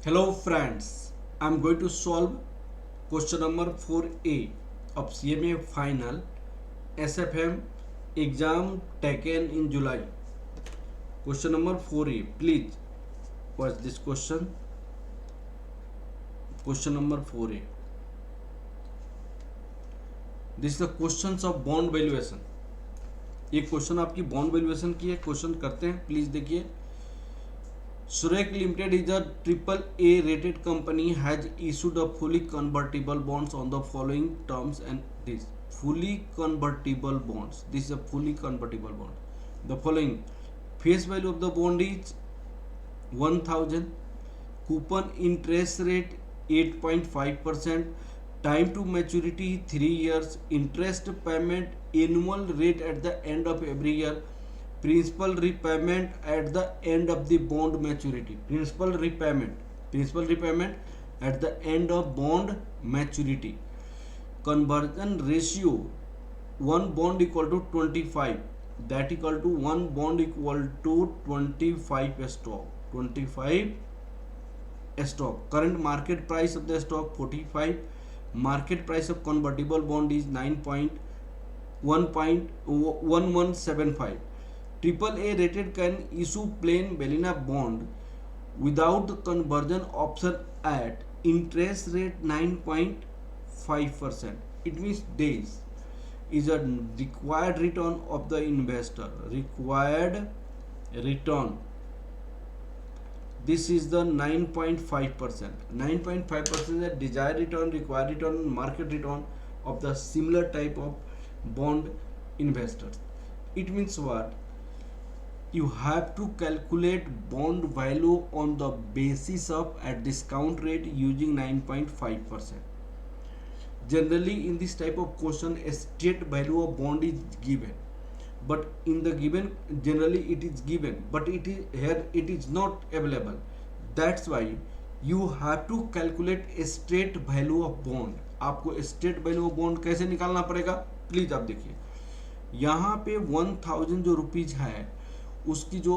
Hello friends, I'm going to solve question number 4A of CMA final SFM exam taken in July. Question number 4A. Please watch this question. Question number 4A. This is the questions of bond valuation. ये question आपकी bond valuation की है. Question करते हैं, please देखिए. Suresh Limited is a triple A rated company has issued a fully convertible bonds on the following terms and this fully convertible bonds. This is a fully convertible bond. The following face value of the bond is 1000, coupon interest rate 8.5%, time to maturity 3 years, interest payment annual rate at the end of every year, principal repayment at the end of the bond maturity. Principal repayment at the end of bond maturity. Conversion ratio 1 bond equal to 25, that equal to 1 bond equal to 25 stock. 25 stock. Current market price of the stock 45. Market price of convertible bond is 9.1175. Triple A rated can issue plain vanilla bond without the conversion option at interest rate 9.5%. It means days is a required return of the investor. Required return. This is the 9.5%. 9.5% is the desired return, required return, market return of the similar type of bond investors. It means what? You have to calculate bond value on the basis of a discount rate using 9.5%. Generally, in this type of question, a state value of bond is given, but in the given generally it is given, but it is here it is not available. That's why you have to calculate a state value of bond. आपको state value of bond कैसे निकालना पड़ेगा, please आप देखिए. यहाँ पे 1000 जो rupees है उसकी जो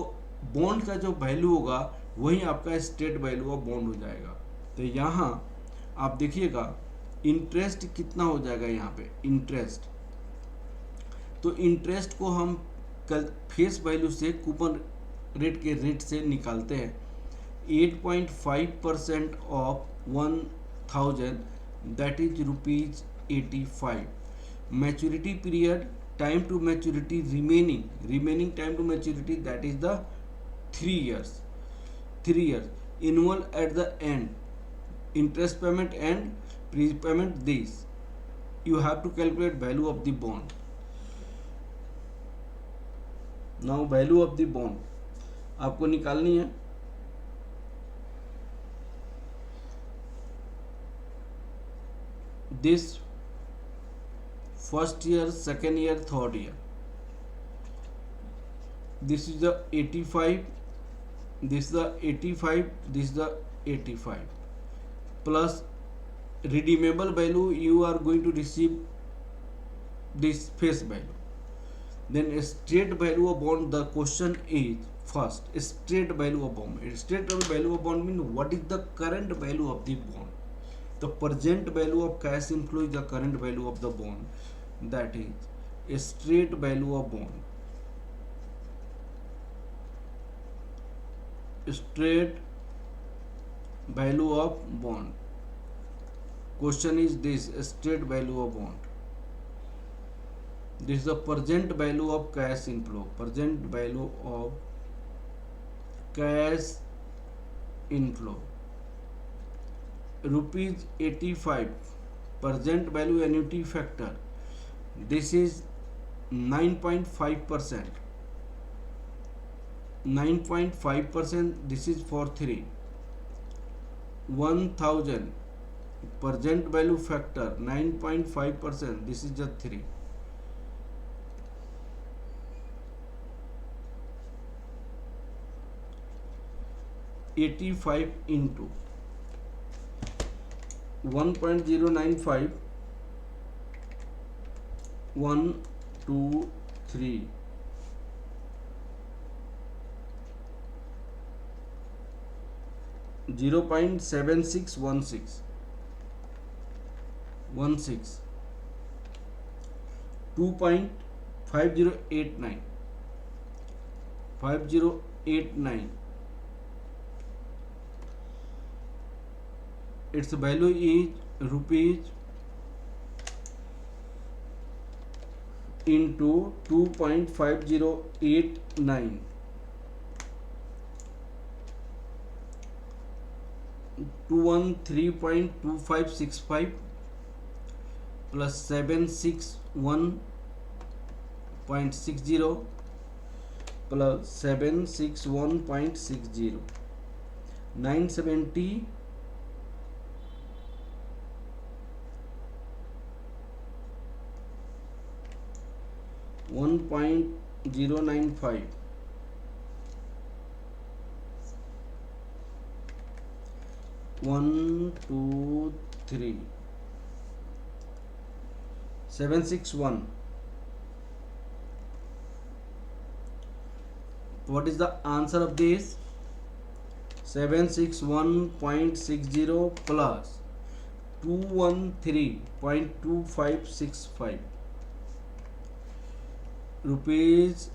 बॉन्ड का जो वैल्यू होगा वही आपका स्टेट वैल्यू ऑफ बॉन्ड हो जाएगा. तो यहाँ आप देखिएगा इंटरेस्ट कितना हो जाएगा. यहाँ पे इंटरेस्ट, तो इंटरेस्ट को हम कल फेस वैल्यू से कूपन रेट के रेट से निकालते हैं. 8.5% of 1000 that is rupees 85. Maturity period, time to maturity remaining time to maturity that is the 3 years. Annual at the end, interest payment and prepayment. This you have to calculate value of the bond. Now value of the bond आपको निकालनी है. This first year, second year, third year. This is the 85. This is the 85. This is the 85 plus redeemable value. You are going to receive this face value. Then state value of bond. The question is first state value of bond. State value of bond means what is the current value of the bond. The present value of cash inflow is the current value of the bond. That is a straight value of bond. Straight value of bond. Question is this straight value of bond. This is the present value of cash inflow. Present value of cash inflow. Rupees 85. Present value annuity factor. This is 9.5%. 9.5%. This is for 3. 1000. Present value factor 9.5%. This is just 3. 85 into 1.095 1 2 3 . 0.7616 2.5089 its value is rupees into 2.5089 213.2565 plus 761.60 plus 761.60 970 1.095 1 2 3 761. What is the answer of this? 761.60 plus 213.2565 rupees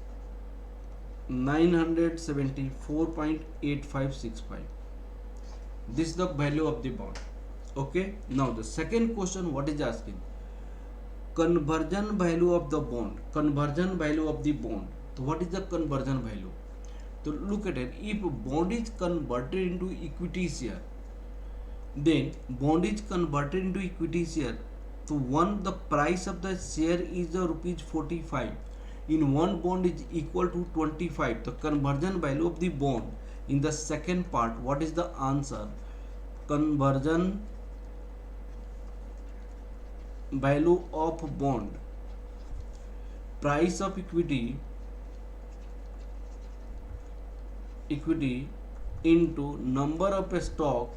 974.8565. This is the value of the bond. Okay, now the second question, what is asking? Conversion value of the bond. Conversion value of the bond. So what is the conversion value? So look at it. If bond is converted into equity share, then bond is converted into equity share. So the price of the share is the rupees 45. In one bond is equal to 25. The conversion value of the bond in the second part. What is the answer? Conversion value of bond. Price of equity into number of stock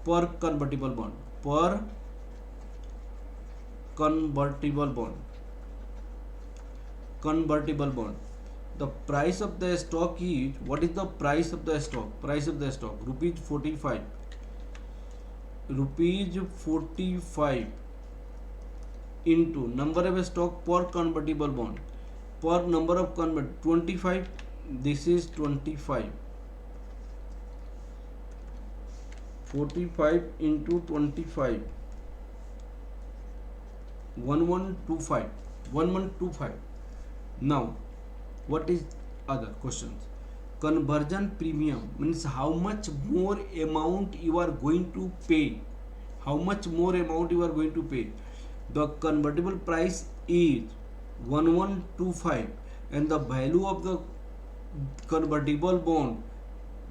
per convertible bond. Per convertible bond. Convertible bond. The price of the stock is, what is the price of the stock? Price of the stock rupees 45. Rupees 45 into number of stock per convertible bond. Per number of 25. This is 25. 45 into 25. 1125. Now, what is other questions? Conversion premium means how much more amount you are going to pay. How much more amount you are going to pay. The convertible price is 1125 and the value of the convertible bond,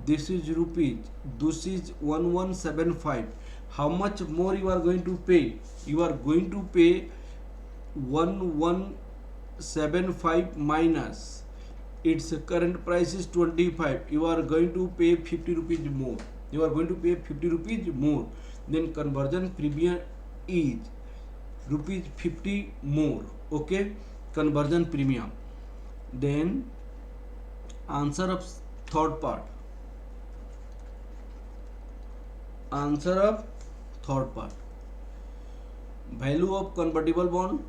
this is rupees, this is 1175. How much more you are going to pay? You are going to pay 1175 minus its current price is 25. You are going to pay 50 rupees more. You are going to pay 50 rupees more. Then conversion premium is rupees 50 more. Okay, conversion premium. Then answer of third part. Answer of third part. Value of convertible bond.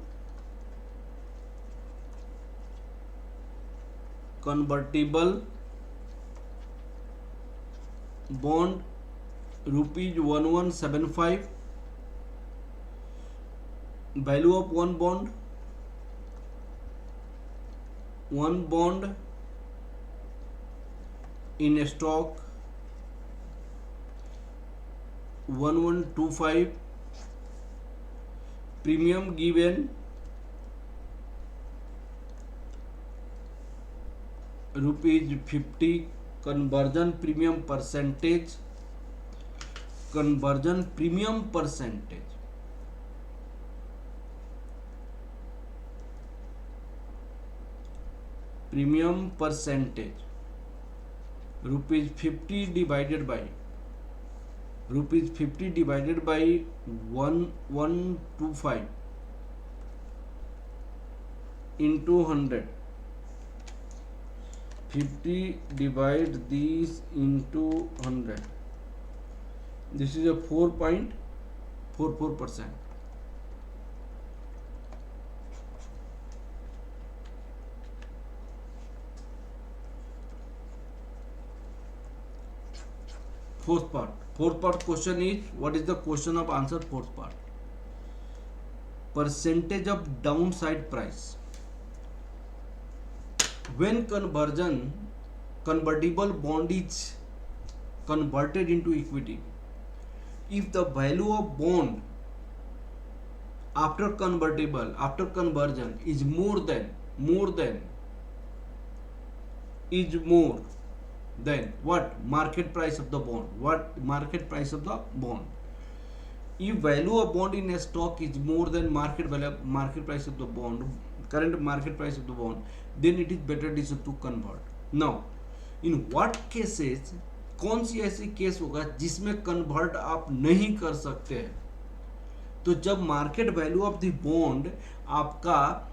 Convertible bond rupees 1175. Value of one bond. One bond in stock 1125. Premium given rupees 50. Conversion premium percentage. Conversion premium percentage. Premium percentage rupees 50 divided by 1125 into 100 50 divide these into 100. This is a 4.44%. Fourth part question is, what is the question of answer? Fourth part, percentage of downside price when convertible bond is converted into equity. If the value of bond after conversion is more than what market price of the bond. If value of bond in a stock is more than market price of the bond, current market price of the bond, then it is better decision to convert. Now in what cases, कौन सी ऐसी case होगा जिसमें convert आप नहीं कर सकते हैं? तो जब market value of the bond आपका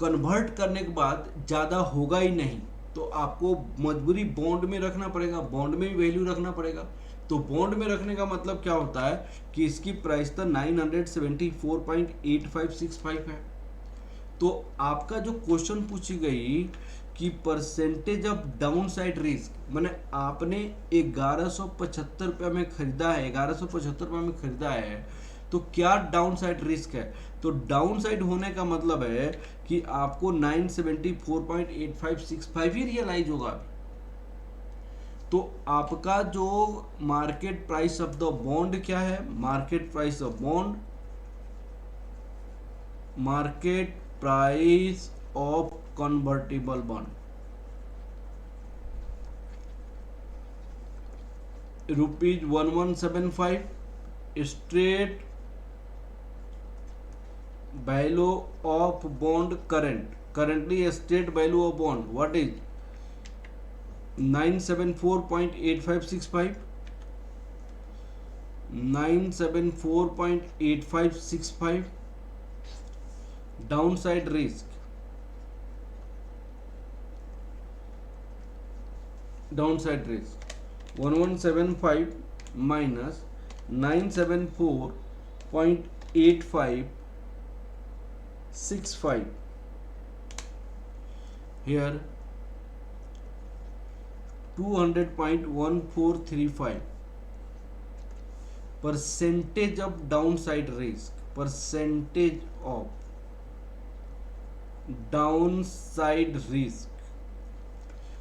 कन्वर्ट करने के बाद ज़्यादा होगा ही नहीं, तो आपको मजबूरी बॉन्ड में रखना पड़ेगा, बॉन्ड में भी वैल्यू रखना पड़ेगा। तो बॉन्ड में रखने का मतलब क्या होता है कि इसकी प्राइस था 974.8565 है। तो आपका जो क्वेश्चन पूछी गई कि percentage of down side risk, मैंने आपने 1175 रुपये में खरीदा है, 1175 रुपये में खरीदा है, तो क्या डाउन साइड रिस्क है? तो डाउन साइड होने का मतलब है कि आपको 974.8565 ही रियलाइज होगा। तो आपका जो market price of the bond क्या है? Market price of bond, market price of convertible bond rupees 1175. Straight value of bond currently straight value of bond what is 974.8565. 974.8565 downside risk, downside risk 1175 minus 974.8565, here 200.1435 percentage of downside risk, percentage of downside risk,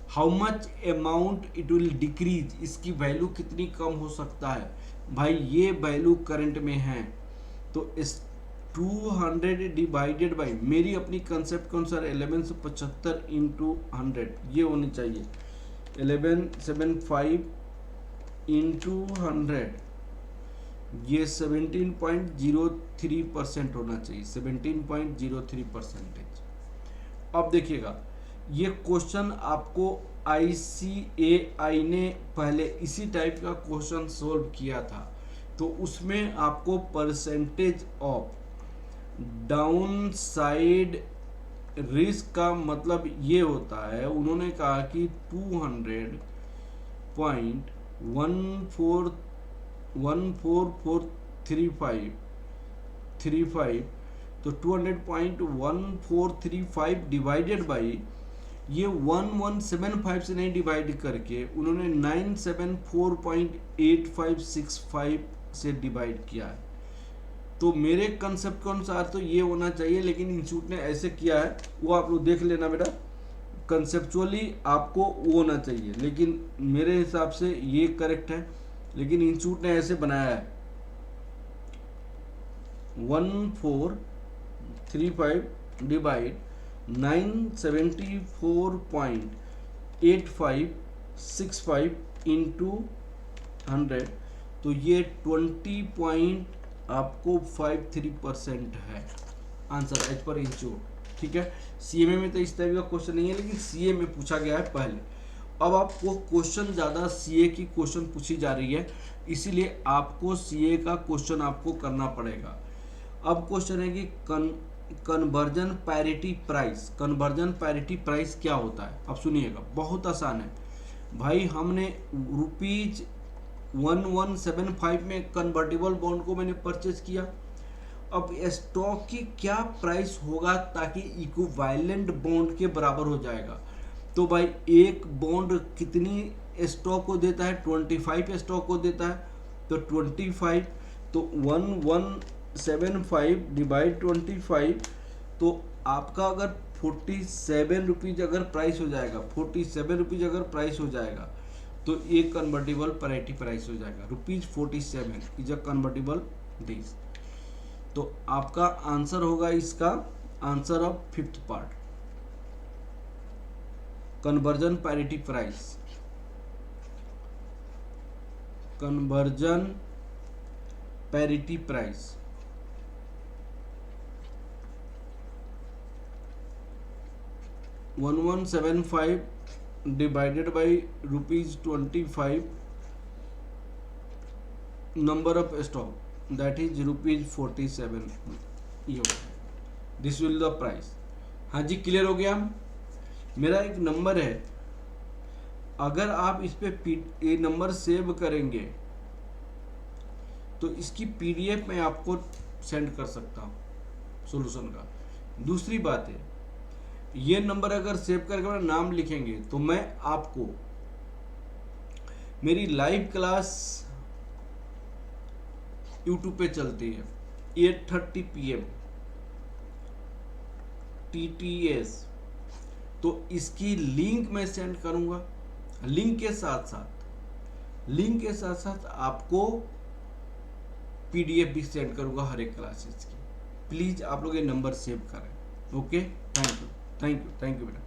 how much amount it will decrease, इसकी value कितनी कम हो सकता है? भाई ये value current में है, तो इस 200 डिवाइडेड बाई, मेरी अपनी कंसेप्ट कौन सा 1175 इंटू 100 ये होनी चाहिए, 1175 इंटू 100 ये 17.03% होना चाहिए, 17.03%। अब देखिएगा ये क्वेश्चन आपको ICAI ने पहले इसी टाइप का क्वेश्चन सोल्व किया था, तो उसमें आपको percentage of down side risk का मतलब ये होता है, उन्होंने कहा कि 200.14435 तो 200.1435 डिवाइडेड बाई ये 1175 से नहीं डिवाइड करके उन्होंने 974.8565 से डिवाइड किया है। तो मेरे कंसेप्ट के अनुसार तो ये होना चाहिए, लेकिन इंस्टीट्यूट ने ऐसे किया है, वो आप लोग देख लेना बेटा, कंसेप्चुअली आपको वो होना चाहिए, लेकिन मेरे हिसाब से ये करेक्ट है, लेकिन इंस्टीट्यूट ने ऐसे बनाया है 1435 डिवाइड 974.8565 इंटू 100, तो ये 20.53% है आंसर एज पर इंस्टीट्यूट। ठीक है, CMA में तो इस टाइप का क्वेश्चन नहीं है, लेकिन CA में पूछा गया है पहले। अब आपको क्वेश्चन ज़्यादा CA की क्वेश्चन पूछी जा रही है, इसीलिए आपको CA का क्वेश्चन आपको करना पड़ेगा। अब क्वेश्चन है कि conversion parity price. Conversion parity price क्या होता है, अब सुनिएगा, बहुत आसान है भाई। हमने ₹1175 में कन्वर्टेबल बॉन्ड को मैंने परचेज किया। अब स्टॉक की क्या प्राइस होगा ताकि इक्विवेलेंट बॉन्ड के बराबर हो जाएगा। तो भाई एक बॉन्ड कितनी स्टॉक को देता है, 25 स्टॉक को देता है। तो 25, तो 1175 डिवाइड 25, तो आपका अगर 47 रुपीज अगर प्राइस हो जाएगा, 47 रुपीज अगर प्राइस हो जाएगा, तो एक कन्वर्टेबल पैरिटी प्राइस हो जाएगा। ₹47 इज अ कन्वर्टेबल दिस। तो आपका आंसर होगा इसका answer of 5th part, conversion parity price. Conversion parity price, $1175 divided by ₹25 number of stock, that is ₹47। ये दिस विल द प्राइस। हाँ जी, क्लियर हो गया। मेरा एक नंबर है, अगर आप इस पे ये नंबर सेव करेंगे तो इसकी PDF मैं आपको सेंड कर सकता हूँ सॉल्यूशन का। दूसरी बात है, ये नंबर अगर सेव करके मेरा नाम लिखेंगे तो मैं आपको मेरी लाइव क्लास YouTube पे चलती है 8:30 PM TTS, तो इसकी लिंक मैं सेंड करूंगा। लिंक के साथ आपको PDF भी सेंड करूंगा हर एक क्लासेस की। प्लीज आप लोग ये नंबर सेव करें। ओके, थैंक यू बेटा।